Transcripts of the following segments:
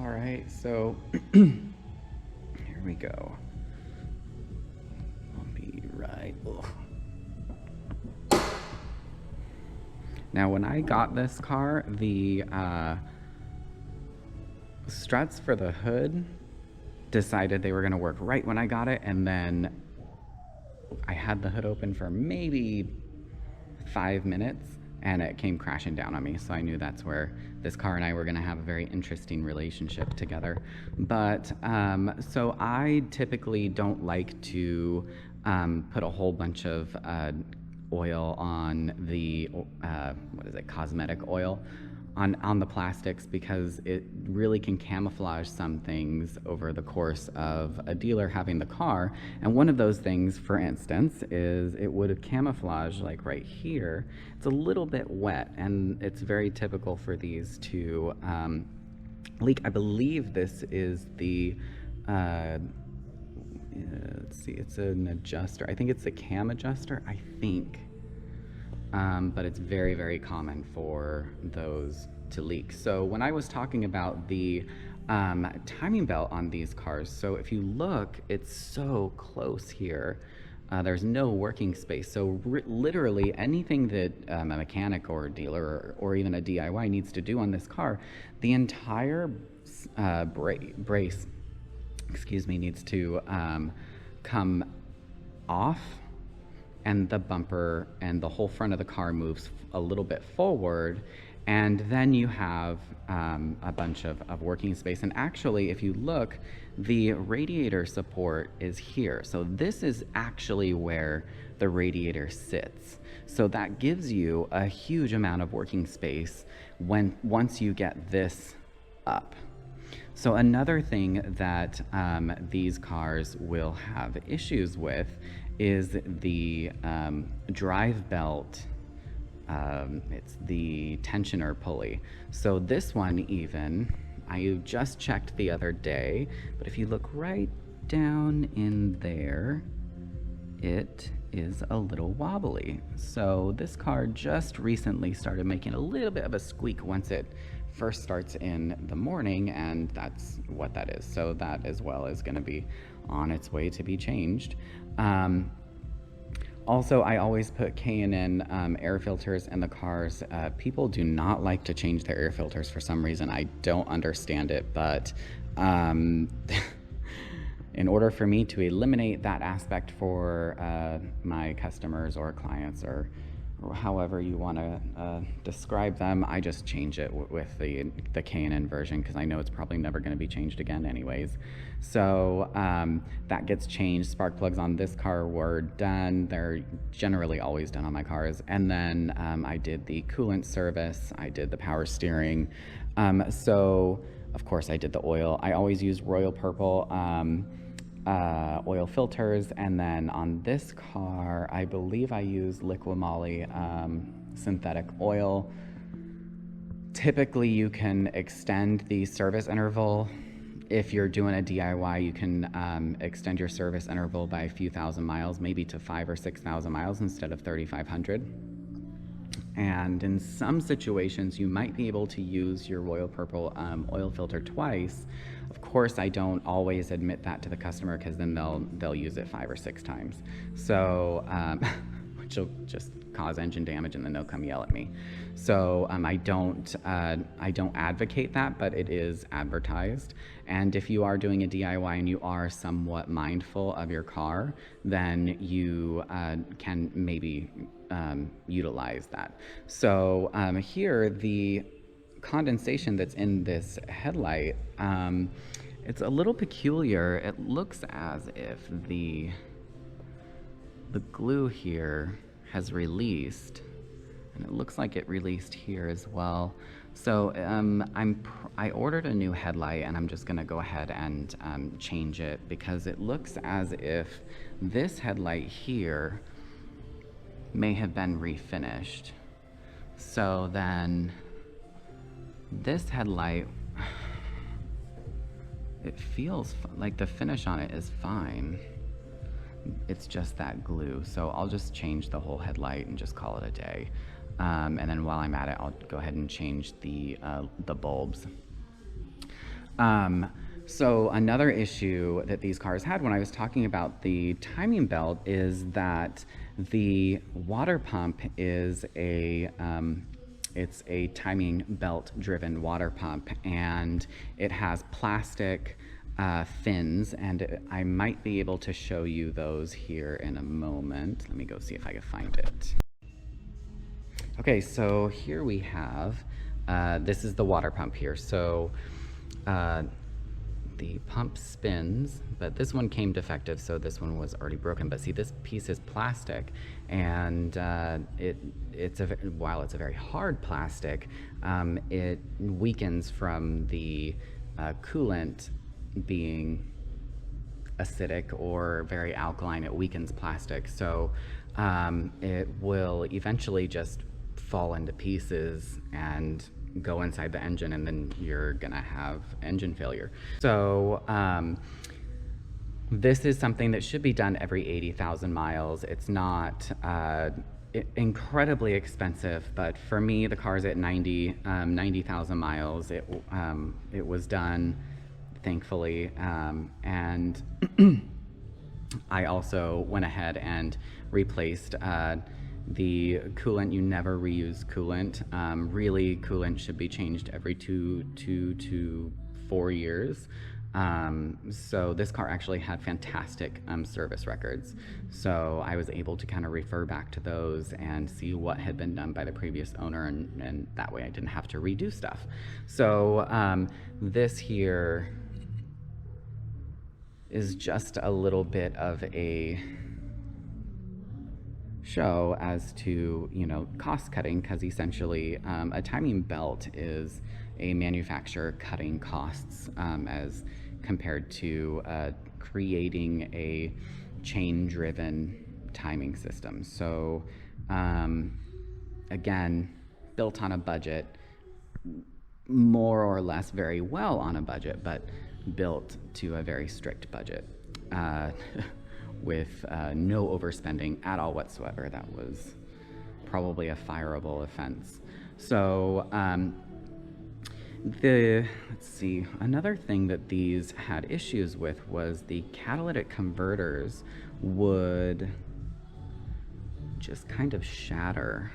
All right, so here we go. I'll be right. Ugh. Now, when I got this car, the struts for the hood decided they were going to work right when I got it, and then I had the hood open for maybe 5 minutes and it came crashing down on me. So I knew that's where this car and I were going to have a very interesting relationship together. But so I typically don't like to put a whole bunch of oil on the cosmetic oil on the plastics, because it really can camouflage some things over the course of a dealer having the car. And one of those things, for instance, is it would camouflage like right here. It's a little bit wet, and it's very typical for these to leak. I believe this is the let's see, it's an adjuster. I think it's the cam adjuster, I think. But it's very, very common for those to leak. So when I was talking about the timing belt on these cars, so if you look, it's so close here. There's no working space. So literally anything that a mechanic or a dealer or even a DIY needs to do on this car, the entire brace, needs to come off, and the bumper and the whole front of the car moves a little bit forward, and then you have a bunch of working space. And actually, if you look, the radiator support is here. So this is actually where the radiator sits. So that gives you a huge amount of working space once you get this up. So another thing that these cars will have issues with is the drive belt. It's the tensioner pulley. So this one, even, I just checked the other day, but if you look right down in there, it is a little wobbly. So this car just recently started making a little bit of a squeak once it first starts in the morning, and that's what that is. So that as well is going to be on its way to be changed. Also, I always put K&N air filters in the cars. People do not like to change their air filters for some reason. I don't understand it, but in order for me to eliminate that aspect for my customers or clients, or however you want to describe them, I just change it with the K&N version, because I know it's probably never going to be changed again anyways. So that gets changed. Spark plugs on this car were done. They're generally always done on my cars. And then I did the coolant service. I did the power steering. So of course I did the oil. I always use Royal Purple oil filters, and then on this car I believe I use Liqui-Moly synthetic oil. Typically you can extend the service interval. If you're doing a DIY, you can extend your service interval by a few thousand miles, maybe to 5,000 or 6,000 miles instead of 3,500. And in some situations, you might be able to use your Royal Purple oil filter twice. Of course, I don't always admit that to the customer, because then they'll use it 5 or 6 times. So, which will just cause engine damage, and then they'll come yell at me. So I don't advocate that, but it is advertised. And if you are doing a DIY and you are somewhat mindful of your car, then you can maybe utilize that. So here, the condensation that's in this headlight, it's a little peculiar. It looks as if the glue here has released, and it looks like it released here as well. So I ordered a new headlight, and I'm just gonna go ahead and change it, because it looks as if this headlight here may have been refinished. So then this headlight, it feels like the finish on it is fine. It's just that glue. So I'll just change the whole headlight and just call it a day. And then while I'm at it, I'll go ahead and change the bulbs. So another issue that these cars had when I was talking about the timing belt is that the water pump is it's a timing belt driven water pump, and it has plastic fins, and I might be able to show you those here in a moment. Let me go see if I can find it. Okay, so here we have, this is the water pump here. So the pump spins, but this one came defective, so this one was already broken. But see, this piece is plastic, and while it's a very hard plastic, it weakens from the coolant being acidic or very alkaline. It weakens plastic, so it will eventually just fall into pieces and go inside the engine, and then you're gonna have engine failure. So this is something that should be done every 80,000 miles. It's not incredibly expensive, but for me, the car's at 90,000 miles. It was done, thankfully, and I also went ahead and replaced the coolant. You never reuse coolant. Really, coolant should be changed every 2 to 4 years. So this car actually had fantastic service records. So I was able to kind of refer back to those and see what had been done by the previous owner, and that way I didn't have to redo stuff. So this here is just a little bit of a show as to, you know, cost cutting, because essentially a timing belt is a manufacturer cutting costs as compared to creating a chain-driven timing system. So again, built on a budget, more or less very well on a budget, but built to a very strict budget. With no overspending at all whatsoever. That was probably a fireable offense. So let's see, another thing that these had issues with was the catalytic converters would just kind of shatter.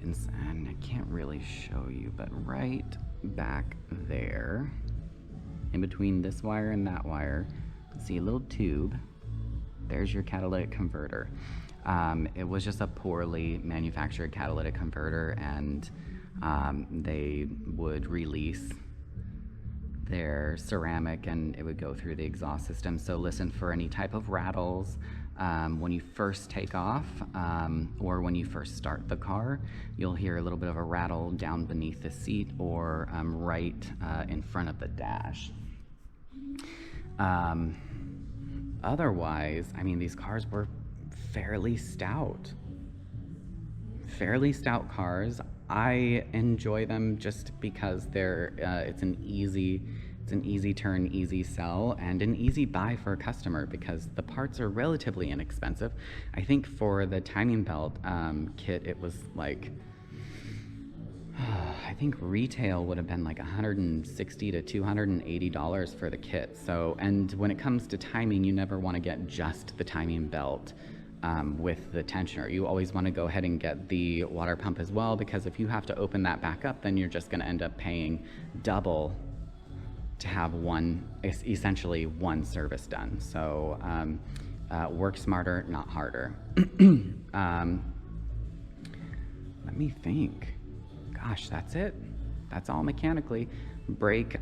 And I can't really show you, but right back there, in between this wire and that wire, see a little tube. There's your catalytic converter. It was just a poorly manufactured catalytic converter, and they would release their ceramic and it would go through the exhaust system. So listen for any type of rattles when you first take off, or when you first start the car. You'll hear a little bit of a rattle down beneath the seat or right in front of the dash. Otherwise, I mean, these cars were fairly stout cars. I enjoy them just because they're it's an easy turn, easy sell, and an easy buy for a customer because the parts are relatively inexpensive. I think for the timing belt kit, it was like, I think retail would have been like $160 to $280 for the kit. So, and when it comes to timing, you never want to get just the timing belt with the tensioner. You always want to go ahead and get the water pump as well, because if you have to open that back up, then you're just going to end up paying double to have essentially one service done. So work smarter, not harder. Let me think. Gosh, that's it. That's all mechanically. The brake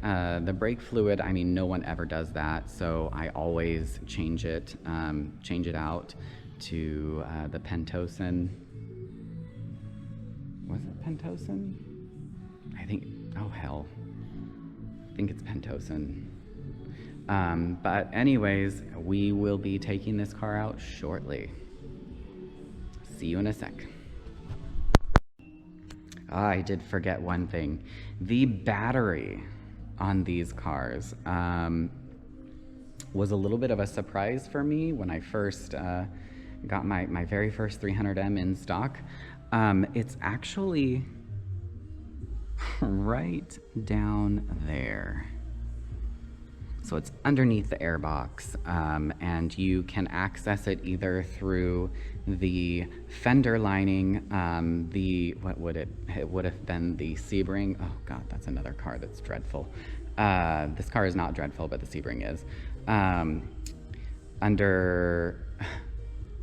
fluid, I mean, no one ever does that, so I always change it out to the Pentosan. Was it Pentosan? I think, oh hell. I think it's Pentosan. But anyways, we will be taking this car out shortly. See you in a sec. I did forget one thing. The battery on these cars was a little bit of a surprise for me when I first got my very first 300M in stock. It's actually right down there. So it's underneath the airbox, and you can access it either through the fender lining, it would have been the Sebring. Oh God, that's another car that's dreadful. This car is not dreadful, but the Sebring is. Under,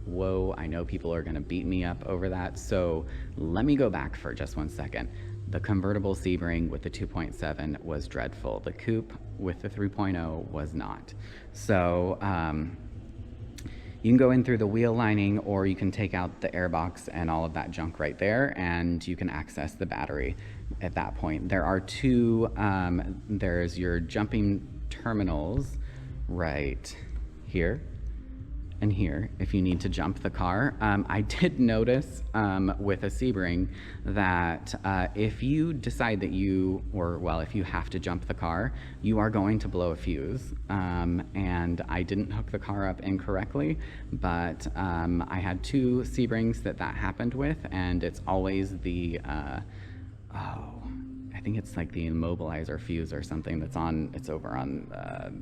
whoa, I know people are gonna beat me up over that, so let me go back for just 1 second. The convertible Sebring with the 2.7 was dreadful. The coupe with the 3.0 was not. So you can go in through the wheel lining, or you can take out the airbox and all of that junk right there, and you can access the battery at that point. There are two, there's your jumping terminals right here and here if you need to jump the car. I did notice with a Sebring that if you decide that if you have to jump the car, you are going to blow a fuse. And I didn't hook the car up incorrectly, but I had two Sebrings that happened with, and it's always the, I think it's like the immobilizer fuse or something it's over on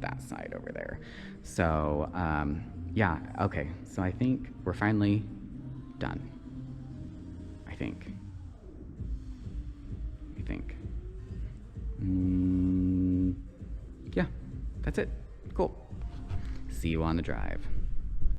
that side over there. So, yeah, okay, so I think we're finally done. I think. Yeah, that's it. Cool. See you on the drive.